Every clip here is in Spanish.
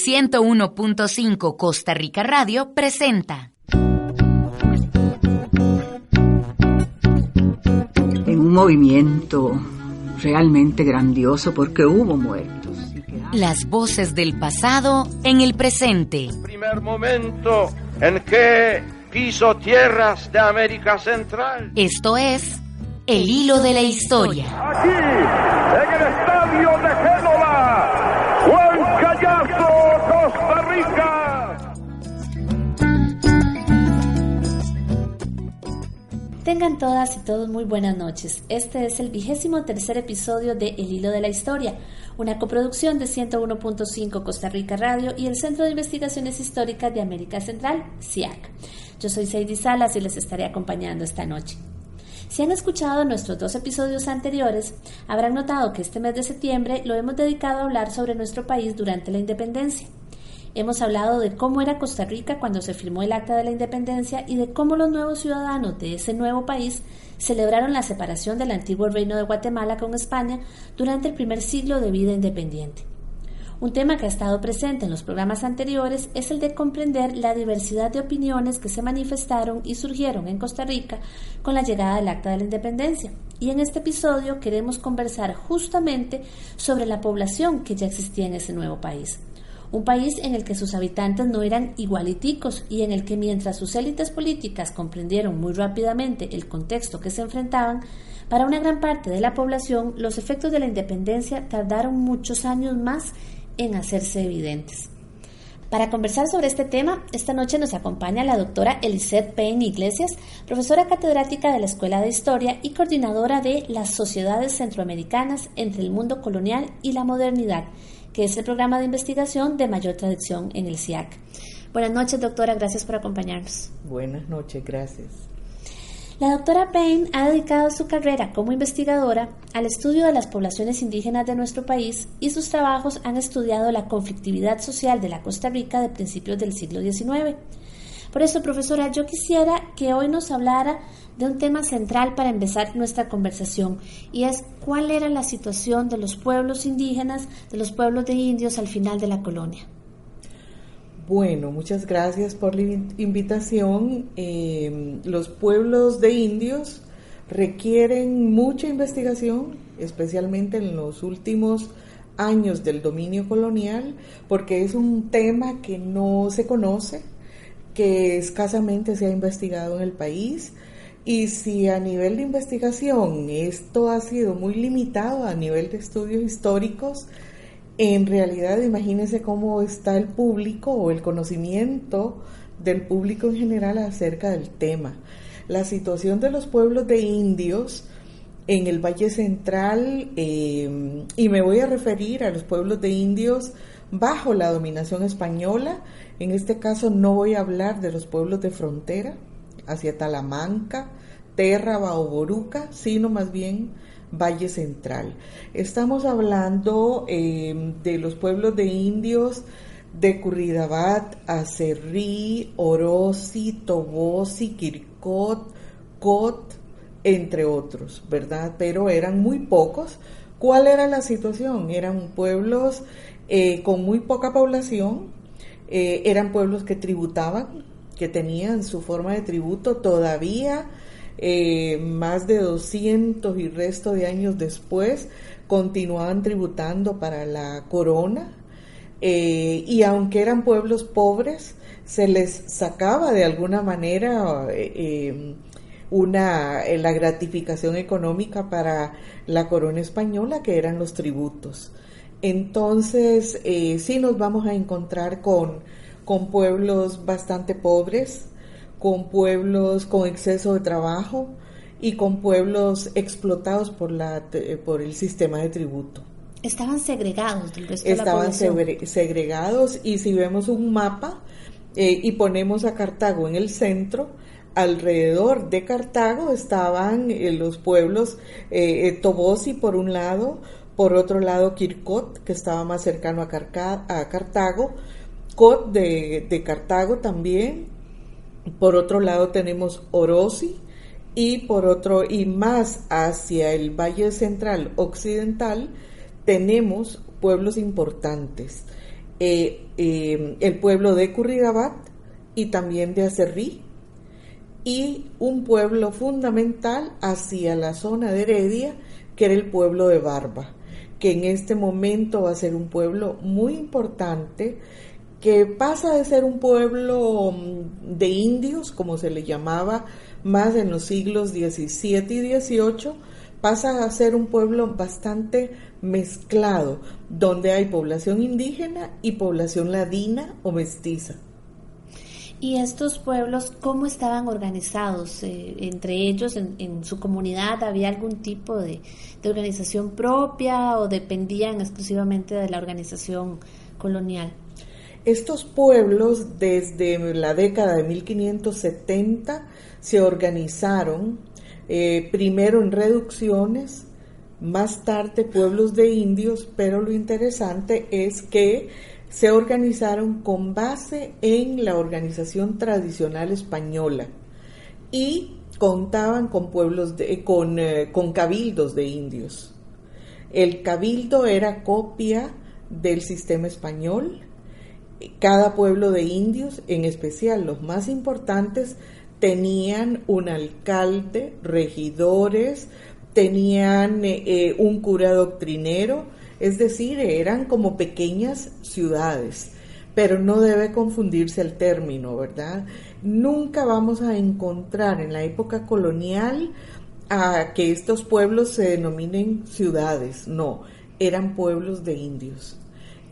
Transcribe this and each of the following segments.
101.5 Costa Rica Radio presenta. En un movimiento realmente grandioso porque hubo muertos. Las voces del pasado en el presente. El primer momento en que piso tierras de América Central. Esto es El Hilo de la Historia. Aquí, en el estadio de Génova, Juan Callazo, Costa Rica. Tengan todas y todos muy buenas noches. Este es el 23º episodio de El Hilo de la Historia, una coproducción de 101.5 Costa Rica Radio y el Centro de Investigaciones Históricas de América Central, CIAC. Yo soy Seidy Salas y les estaré acompañando esta noche. Si han escuchado nuestros 2 episodios anteriores, habrán notado que este mes de septiembre lo hemos dedicado a hablar sobre nuestro país durante la independencia. Hemos hablado de cómo era Costa Rica cuando se firmó el Acta de la Independencia y de cómo los nuevos ciudadanos de ese nuevo país celebraron la separación del antiguo reino de Guatemala con España durante el primer siglo de vida independiente. Un tema que ha estado presente en los programas anteriores es el de comprender la diversidad de opiniones que se manifestaron y surgieron en Costa Rica con la llegada del Acta de la Independencia. Y en este episodio queremos conversar justamente sobre la población que ya existía en ese nuevo país. Un país en el que sus habitantes no eran igualiticos y en el que mientras sus élites políticas comprendieron muy rápidamente el contexto que se enfrentaban, para una gran parte de la población los efectos de la independencia tardaron muchos años más en hacerse evidentes. Para conversar sobre este tema, esta noche nos acompaña la doctora Eliseth Payne Iglesias, profesora catedrática de la Escuela de Historia y coordinadora de las Sociedades Centroamericanas entre el Mundo Colonial y la Modernidad, que es el programa de investigación de mayor tradición en el CIAC. Buenas noches, doctora, gracias por acompañarnos. Buenas noches, gracias. La doctora Payne ha dedicado su carrera como investigadora al estudio de las poblaciones indígenas de nuestro país y sus trabajos han estudiado la conflictividad social de la Costa Rica de principios del siglo XIX. Por eso, profesora, yo quisiera que hoy nos hablara de un tema central para empezar nuestra conversación, y es cuál era la situación de los pueblos indígenas, de los pueblos de indios al final de la colonia. Bueno, muchas gracias por la invitación. Los pueblos de indios requieren mucha investigación, especialmente en los últimos años del dominio colonial, porque es un tema que no se conoce, que escasamente se ha investigado en el país. Y si a nivel de investigación esto ha sido muy limitado a nivel de estudios históricos, en realidad imagínense cómo está el público o el conocimiento del público en general acerca del tema. La situación de los pueblos de indios en el Valle Central, y me voy a referir a los pueblos de indios bajo la dominación española. En este caso no voy a hablar de los pueblos de frontera, hacia Talamanca, Térraba o Boruca, sino más bien Valle Central. Estamos hablando de los pueblos de indios de Curridabat, Acerrí, Orosi, Tobosi, Quircot, Cot, entre otros, ¿verdad? Pero eran muy pocos. ¿Cuál era la situación? Eran pueblos con muy poca población, eran pueblos que tributaban, que tenían su forma de tributo todavía, más de 200 y resto de años después, continuaban tributando para la corona, y aunque eran pueblos pobres, se les sacaba de alguna manera la gratificación económica para la corona española, que eran los tributos. Entonces, sí nos vamos a encontrar con pueblos bastante pobres, con pueblos con exceso de trabajo y con pueblos explotados por el sistema de tributo. Estaban segregados del resto de la población. Estaban segregados, y si vemos un mapa y ponemos a Cartago en el centro, alrededor de Cartago estaban los pueblos Tobosi por un lado, por otro lado Quircot, que estaba más cercano a Cartago, Cot de Cartago también, por otro lado tenemos Orosi, y más hacia el Valle Central Occidental tenemos pueblos importantes. el pueblo de Curridabat y también de Acerrí, y un pueblo fundamental hacia la zona de Heredia, que era el pueblo de Barba, que en este momento va a ser un pueblo muy importante, que pasa de ser un pueblo de indios, como se le llamaba más en los siglos XVII y XVIII, pasa a ser un pueblo bastante mezclado, donde hay población indígena y población ladina o mestiza. ¿Y estos pueblos cómo estaban organizados? Entre ellos, en su comunidad, ¿había algún tipo de organización propia o dependían exclusivamente de la organización colonial? Estos pueblos, desde la década de 1570, se organizaron primero en reducciones, más tarde pueblos de indios, pero lo interesante es que se organizaron con base en la organización tradicional española y contaban con con cabildos de indios. El cabildo era copia del sistema español. Cada pueblo de indios, en especial los más importantes, tenían un alcalde, regidores, tenían un cura doctrinero, es decir, eran como pequeñas ciudades, pero no debe confundirse el término, ¿verdad? Nunca vamos a encontrar en la época colonial a que estos pueblos se denominen ciudades, no, eran pueblos de indios.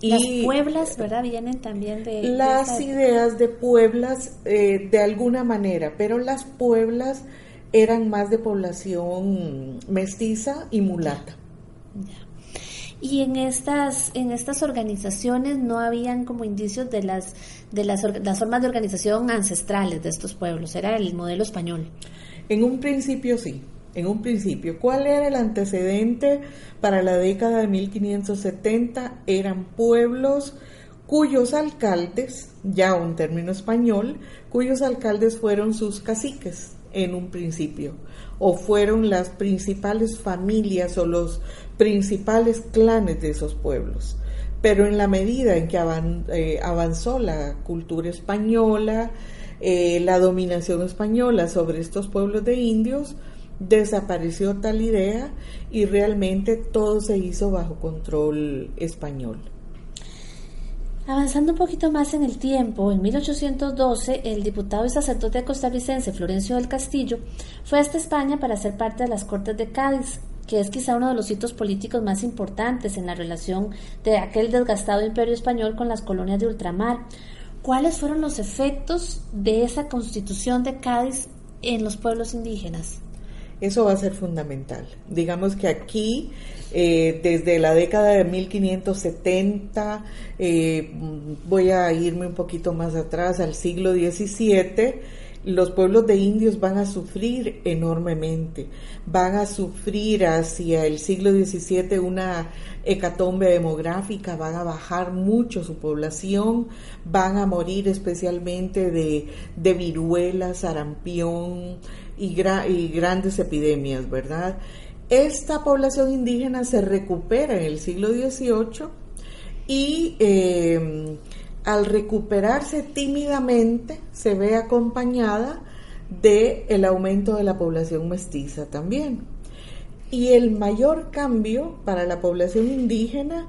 Las pueblas, ¿verdad? Vienen también de las ideas de pueblas de alguna manera, pero las pueblas eran más de población mestiza y mulata. Ya. Y en estas organizaciones no habían como indicios de las formas de organización ancestrales de estos pueblos, era el modelo español. En un principio sí. En un principio, ¿cuál era el antecedente para la década de 1570? Eran pueblos cuyos alcaldes, ya un término español, cuyos alcaldes fueron sus caciques en un principio, o fueron las principales familias o los principales clanes de esos pueblos. Pero en la medida en que avanzó la cultura española, la dominación española sobre estos pueblos de indios, desapareció tal idea y realmente todo se hizo bajo control español. Avanzando un poquito más en el tiempo, en 1812 el diputado y sacerdote costarricense Florencio del Castillo fue hasta España para ser parte de las Cortes de Cádiz, que es quizá uno de los hitos políticos más importantes en la relación de aquel desgastado imperio español con las colonias de ultramar. ¿Cuáles fueron los efectos de esa Constitución de Cádiz en los pueblos indígenas? Eso va a ser fundamental. Digamos que aquí, desde la década de 1570, voy a irme un poquito más atrás, al siglo XVII, los pueblos de indios van a sufrir enormemente, van a sufrir hacia el siglo XVII una hecatombe demográfica, van a bajar mucho su población, van a morir especialmente de viruela, sarampión y grandes epidemias, ¿verdad? Esta población indígena se recupera en el siglo XVIII y al recuperarse tímidamente se ve acompañada del aumento de la población mestiza también. Y el mayor cambio para la población indígena,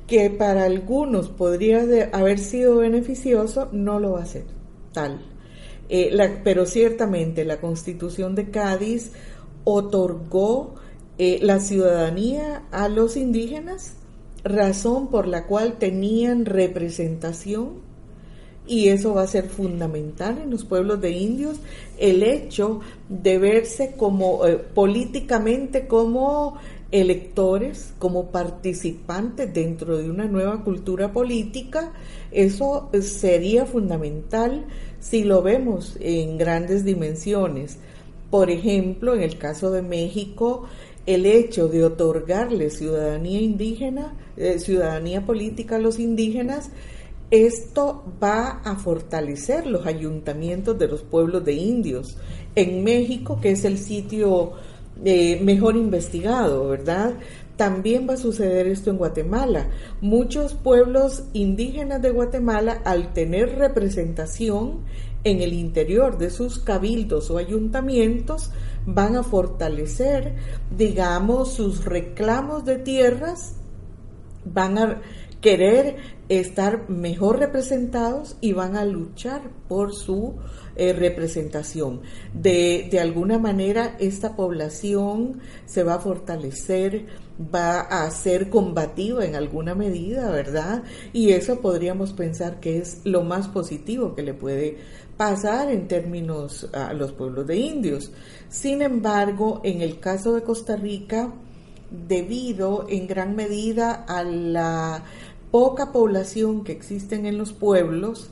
que para algunos podría haber sido beneficioso, no lo va a ser tal. Pero ciertamente la Constitución de Cádiz otorgó la ciudadanía a los indígenas, razón por la cual tenían representación, y eso va a ser fundamental en los pueblos de indios, el hecho de verse como políticamente como electores, como participantes dentro de una nueva cultura política. Eso sería fundamental si lo vemos en grandes dimensiones. Por ejemplo, en el caso de México, el hecho de otorgarle ciudadanía indígena, ciudadanía política a los indígenas, esto va a fortalecer los ayuntamientos de los pueblos de indios. En México, que es el sitio mejor investigado, ¿verdad? También va a suceder esto en Guatemala. Muchos pueblos indígenas de Guatemala, al tener representación en el interior de sus cabildos o ayuntamientos, van a fortalecer, digamos, sus reclamos de tierras, van a querer estar mejor representados y van a luchar por su representación. De alguna manera esta población se va a fortalecer, va a ser combativa en alguna medida, ¿verdad? Y eso podríamos pensar que es lo más positivo que le puede pasar en términos a los pueblos de indios. Sin embargo, en el caso de Costa Rica, debido en gran medida a la poca población que existen en los pueblos,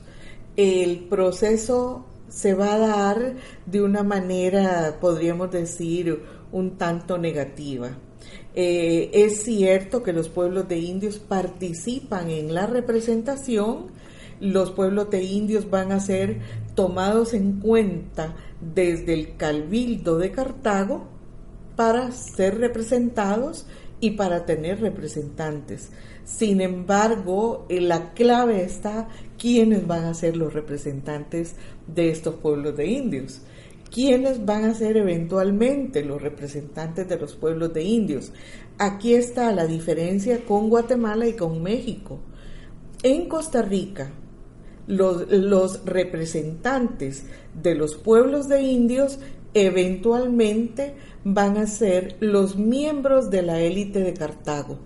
el proceso se va a dar de una manera, podríamos decir, un tanto negativa. Es cierto que los pueblos de indios participan en la representación, los pueblos de indios van a ser tomados en cuenta desde el Cabildo de Cartago para ser representados y para tener representantes. Sin embargo, la clave está quiénes van a ser los representantes de estos pueblos de indios. ¿Quiénes van a ser eventualmente los representantes de los pueblos de indios? Aquí está la diferencia con Guatemala y con México. En Costa Rica, los representantes de los pueblos de indios eventualmente van a ser los miembros de la élite de Cartago.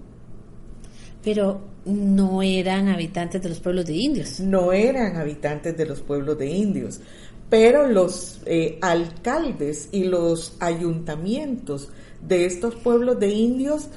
Pero no eran habitantes de los pueblos de indios. No eran habitantes de los pueblos de indios, pero los alcaldes y los ayuntamientos de estos pueblos de indios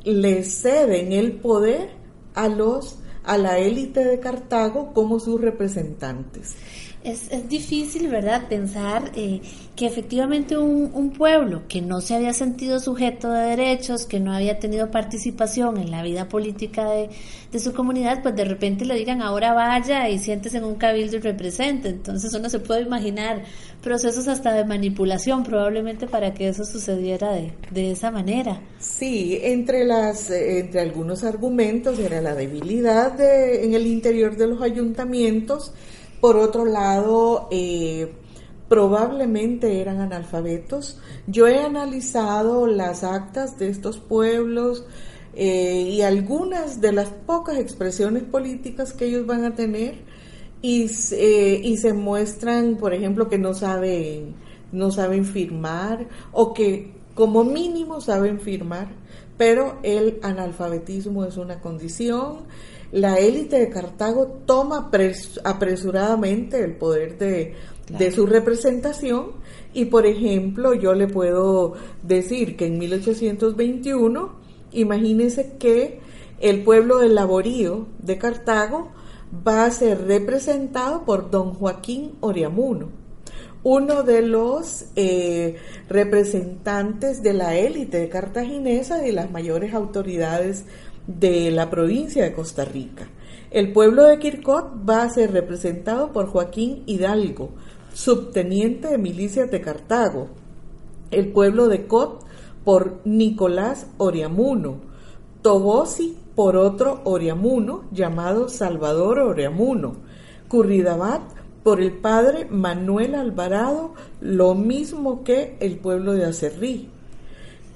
le ceden el poder a la élite de Cartago como sus representantes. Es difícil, ¿verdad?, pensar que efectivamente un pueblo que no se había sentido sujeto de derechos, que no había tenido participación en la vida política de su comunidad, pues de repente le digan ahora vaya y siéntese en un cabildo y represente. Entonces uno se puede imaginar procesos hasta de manipulación probablemente para que eso sucediera de esa manera. Sí, entre algunos argumentos era la debilidad en el interior de los ayuntamientos. Por otro lado, probablemente eran analfabetos. Yo he analizado las actas de estos pueblos y algunas de las pocas expresiones políticas que ellos van a tener y se muestran, por ejemplo, que no saben firmar o que como mínimo saben firmar, pero el analfabetismo es una condición. La élite de Cartago toma apresuradamente el poder de su representación y, por ejemplo, yo le puedo decir que en 1821, imagínense que el pueblo del Laborío de Cartago va a ser representado por don Joaquín Oriamuno, uno de los representantes de la élite cartaginesa y las mayores autoridades de la provincia de Costa Rica. El pueblo de Quircot va a ser representado por Joaquín Hidalgo, subteniente de milicias de Cartago. El pueblo de Cot por Nicolás Oriamuno. Tobosi por otro Oriamuno llamado Salvador Oriamuno. Curridabat por el padre Manuel Alvarado, lo mismo que el pueblo de Acerrí.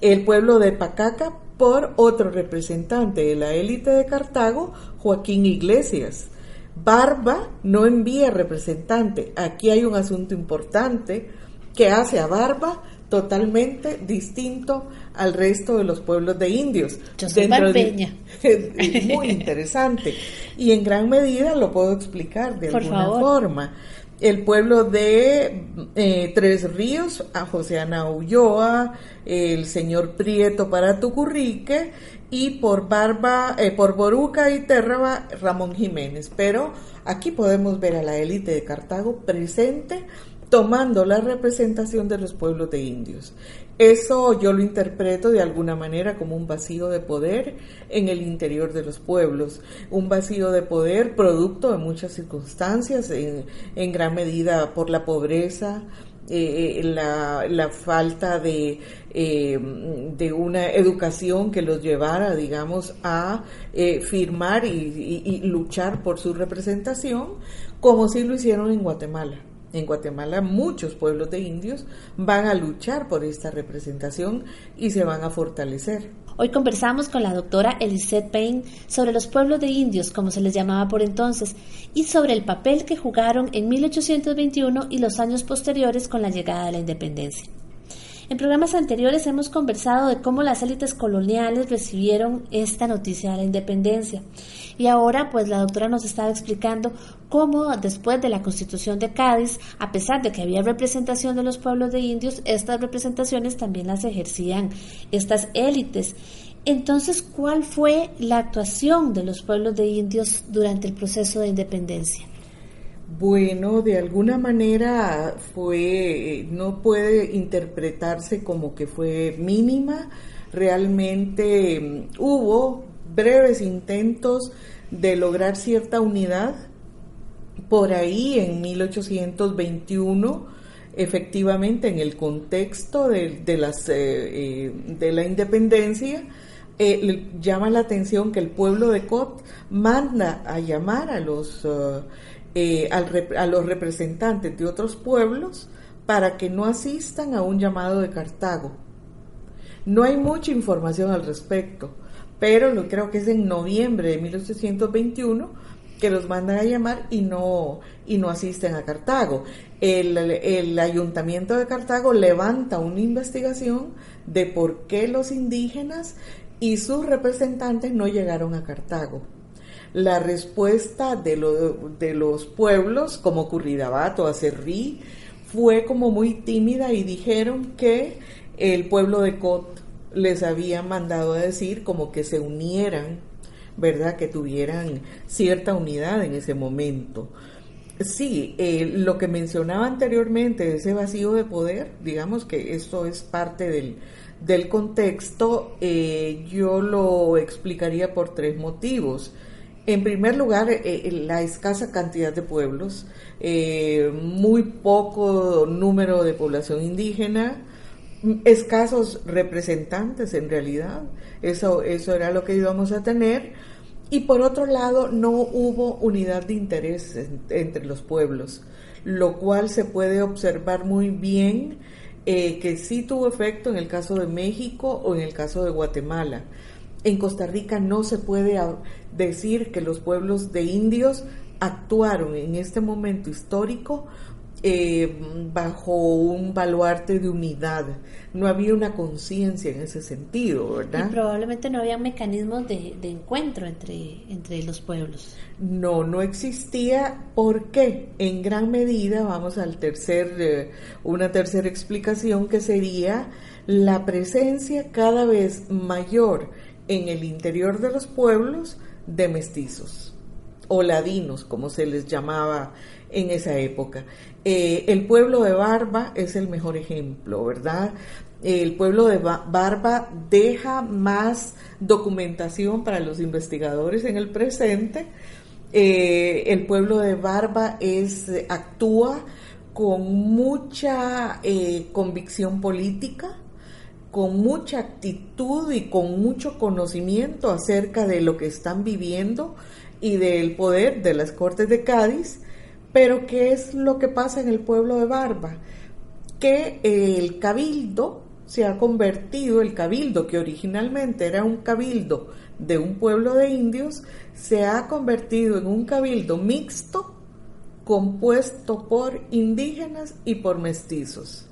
El pueblo de Pacaca por otro representante de la élite de Cartago, Joaquín Iglesias. Barba no envía representante. Aquí hay un asunto importante que hace a Barba totalmente distinto al resto de los pueblos de indios. Yo soy barbeña. Muy interesante. Y en gran medida lo puedo explicar de alguna forma. El pueblo de Tres Ríos, a José Ana Ulloa, el señor Prieto para Tucurrique, y por Boruca y Térraba, Ramón Jiménez. Pero aquí podemos ver a la élite de Cartago presente tomando la representación de los pueblos de indios. Eso yo lo interpreto de alguna manera como un vacío de poder en el interior de los pueblos, un vacío de poder producto de muchas circunstancias, en gran medida por la pobreza, la falta de una educación que los llevara, digamos, a firmar y luchar por su representación, como sí lo hicieron en Guatemala. En Guatemala muchos pueblos de indios van a luchar por esta representación y se van a fortalecer. Hoy conversamos con la doctora Elisette Payne sobre los pueblos de indios, como se les llamaba por entonces, y sobre el papel que jugaron en 1821 y los años posteriores con la llegada de la independencia. En programas anteriores hemos conversado de cómo las élites coloniales recibieron esta noticia de la independencia. Y ahora, pues, la doctora nos estaba explicando cómo después de la Constitución de Cádiz, a pesar de que había representación de los pueblos de indios, estas representaciones también las ejercían estas élites. Entonces, ¿cuál fue la actuación de los pueblos de indios durante el proceso de independencia? Bueno, de alguna manera no puede interpretarse como que fue mínima. Realmente hubo breves intentos de lograr cierta unidad. Por ahí en 1821, efectivamente, en el contexto de la independencia, llama la atención que el pueblo de Cot manda a llamar a los representantes de otros pueblos para que no asistan a un llamado de Cartago. No hay mucha información al respecto, pero creo que es en noviembre de 1821 que los mandan a llamar y no asisten a Cartago. El ayuntamiento de Cartago levanta una investigación de por qué los indígenas y sus representantes no llegaron a Cartago. La respuesta de los pueblos, como Curridabat o Acerrí, fue como muy tímida y dijeron que el pueblo de Cot les había mandado a decir como que se unieran, ¿verdad? Que tuvieran cierta unidad en ese momento. Sí, lo que mencionaba anteriormente, ese vacío de poder, digamos que esto es parte del contexto, yo lo explicaría por tres motivos. En primer lugar, la escasa cantidad de pueblos, muy poco número de población indígena, escasos representantes en realidad, eso era lo que íbamos a tener, y por otro lado no hubo unidad de interés entre los pueblos, lo cual se puede observar muy bien que sí tuvo efecto en el caso de México o en el caso de Guatemala. En Costa Rica no se puede decir que los pueblos de indios actuaron en este momento histórico bajo un baluarte de unidad. No había una conciencia en ese sentido, ¿verdad? Y probablemente no había mecanismos de encuentro entre los pueblos. No existía. ¿Por qué? En gran medida, vamos al una tercera explicación, que sería la presencia cada vez mayor en el interior de los pueblos de mestizos o ladinos, como se les llamaba en esa época. El pueblo de Barba es el mejor ejemplo, ¿verdad? El pueblo de Barba deja más documentación para los investigadores en el presente. El pueblo de Barba actúa con mucha convicción política, con mucha actitud y con mucho conocimiento acerca de lo que están viviendo y del poder de las Cortes de Cádiz. Pero ¿qué es lo que pasa en el pueblo de Barba? Que el cabildo se ha convertido, el cabildo que originalmente era un cabildo de un pueblo de indios, se ha convertido en un cabildo mixto compuesto por indígenas y por mestizos.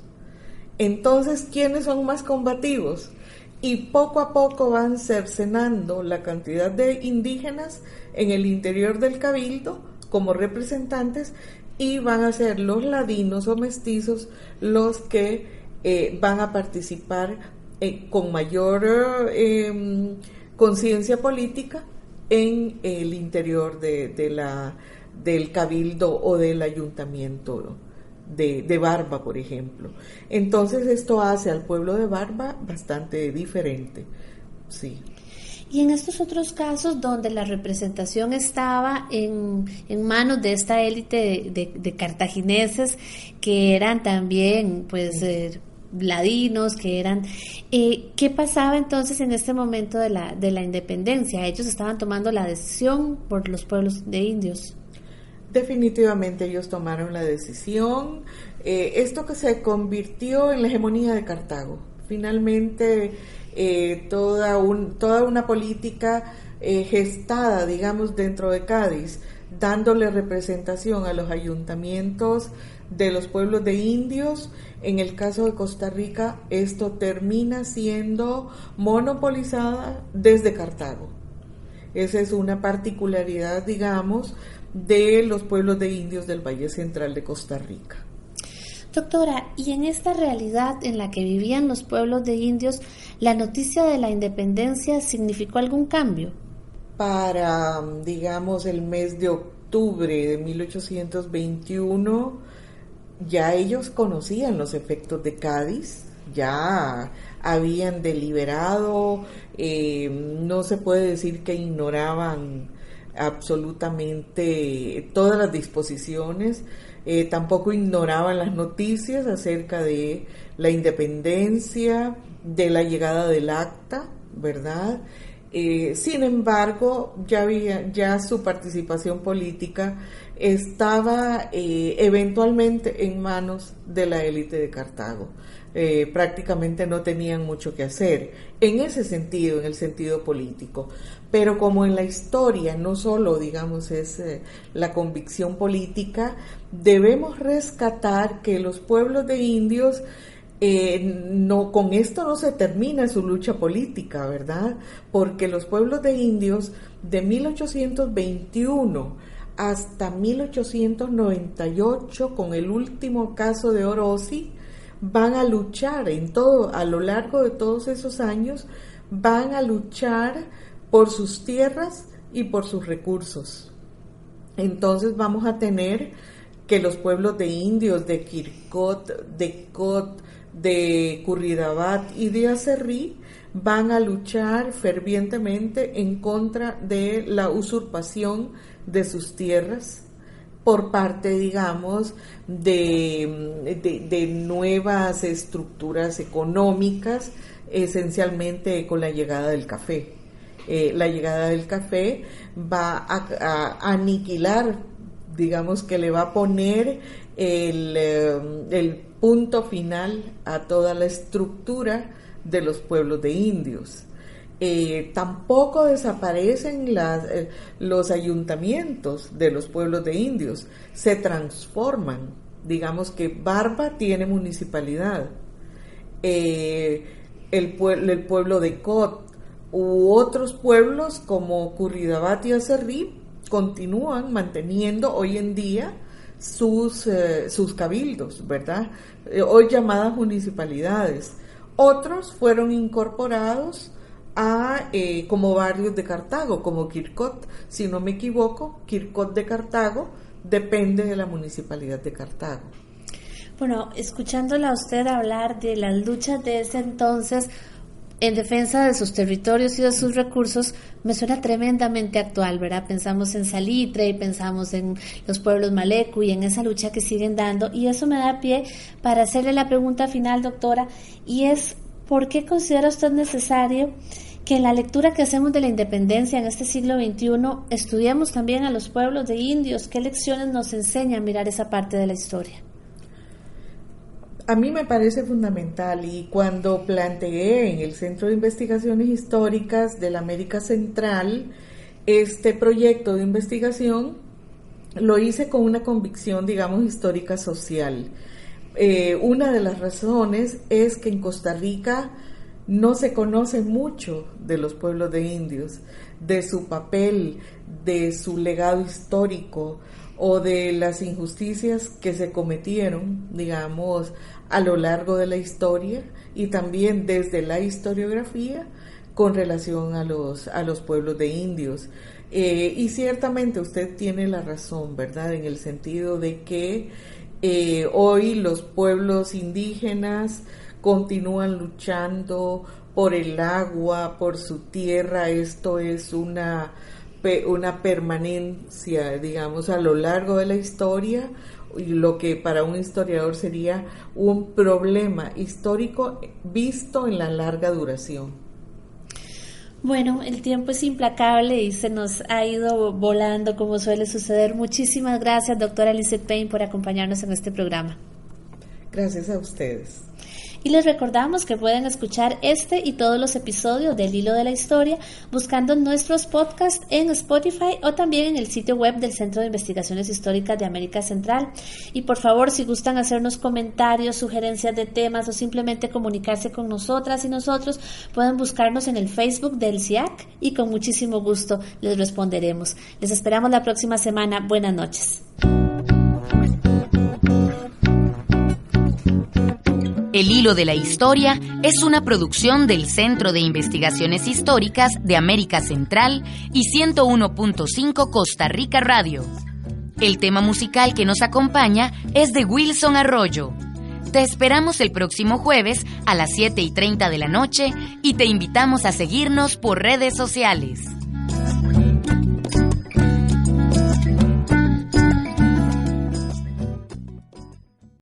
Entonces, ¿quiénes son más combativos? Y poco a poco van cercenando la cantidad de indígenas en el interior del cabildo como representantes, y van a ser los ladinos o mestizos los que van a participar con mayor conciencia política en el interior del cabildo o del ayuntamiento de Barba, por ejemplo. Entonces esto hace al pueblo de Barba bastante diferente, sí. Y en estos otros casos donde la representación estaba en manos de esta élite de cartagineses que eran también pues ladinos, que eran ¿qué pasaba entonces en este momento de la independencia? Ellos estaban tomando la decisión por los pueblos de indios. Definitivamente ellos tomaron la decisión, esto que se convirtió en la hegemonía de Cartago. Finalmente toda una política gestada, digamos, dentro de Cádiz, dándole representación a los ayuntamientos de los pueblos de indios. En el caso de Costa Rica, esto termina siendo monopolizada desde Cartago. Esa es una particularidad, digamos, de los pueblos de indios del Valle Central de Costa Rica. Doctora, y en esta realidad en la que vivían los pueblos de indios, ¿la noticia de la independencia significó algún cambio? Para, digamos, el mes de octubre de 1821, ya ellos conocían los efectos de Cádiz, ya habían deliberado, no se puede decir que ignoraban absolutamente todas las disposiciones, tampoco ignoraban las noticias acerca de la independencia, de la llegada del acta, ¿verdad? Sin embargo, ya su participación política estaba eventualmente en manos de la élite de Cartago. Prácticamente no tenían mucho que hacer en ese sentido, en el sentido político. Pero como en la historia no solo, digamos, es la convicción política, debemos rescatar que los pueblos de indios, con esto no se termina su lucha política, ¿verdad? Porque los pueblos de indios de 1821 hasta 1898, con el último caso de Orosi, van a luchar a lo largo de todos esos años, van a luchar por sus tierras y por sus recursos. Entonces vamos a tener que los pueblos de indios de Quircot, de Cot, de Curridabat y de Acerrí van a luchar fervientemente en contra de la usurpación de sus tierras por parte, digamos, de nuevas estructuras económicas, esencialmente con la llegada del café. La llegada del café va a aniquilar, digamos que le va a poner el punto final a toda la estructura de los pueblos de indios. Tampoco desaparecen los ayuntamientos de los pueblos de indios, se transforman. Digamos que Barba tiene municipalidad, el pueblo de Cot u otros pueblos como Curridabat y Acerrí continúan manteniendo hoy en día sus cabildos, ¿verdad? Hoy llamadas municipalidades. Otros fueron incorporados como barrios de Cartago, como Quircot, si no me equivoco, Quircot de Cartago depende de la municipalidad de Cartago. Bueno, escuchándola a usted hablar de las luchas de ese entonces en defensa de sus territorios y de sus recursos, me suena tremendamente actual, ¿verdad? Pensamos en Salitre y pensamos en los pueblos Malecu y en esa lucha que siguen dando, y eso me da pie para hacerle la pregunta final, doctora, y es, ¿por qué considera usted necesario que en la lectura que hacemos de la independencia en este siglo XXI estudiemos también a los pueblos de indios? ¿Qué lecciones nos enseña a mirar esa parte de la historia? A mí me parece fundamental, y cuando planteé en el Centro de Investigaciones Históricas de la América Central este proyecto de investigación, lo hice con una convicción, digamos, histórica social. Una de las razones es que en Costa Rica no se conoce mucho de los pueblos de indios, de su papel, de su legado histórico o de las injusticias que se cometieron, digamos, a lo largo de la historia y también desde la historiografía con relación a los pueblos de indios. Y ciertamente usted tiene la razón, ¿verdad?, en el sentido de que hoy los pueblos indígenas continúan luchando por el agua, por su tierra. Esto es una permanencia, digamos, a lo largo de la historia, y lo que para un historiador sería un problema histórico visto en la larga duración. Bueno, el tiempo es implacable y se nos ha ido volando como suele suceder. Muchísimas gracias, doctora Lizeth Payne, por acompañarnos en este programa. Gracias a ustedes. Y les recordamos que pueden escuchar este y todos los episodios del Hilo de la Historia buscando nuestros podcasts en Spotify o también en el sitio web del Centro de Investigaciones Históricas de América Central. Y por favor, si gustan hacernos comentarios, sugerencias de temas o simplemente comunicarse con nosotras y nosotros, pueden buscarnos en el Facebook del CIAC y con muchísimo gusto les responderemos. Les esperamos la próxima semana. Buenas noches. El Hilo de la Historia es una producción del Centro de Investigaciones Históricas de América Central y 101.5 Costa Rica Radio. El tema musical que nos acompaña es de Wilson Arroyo. Te esperamos el próximo jueves a las 7:30 de la noche y te invitamos a seguirnos por redes sociales.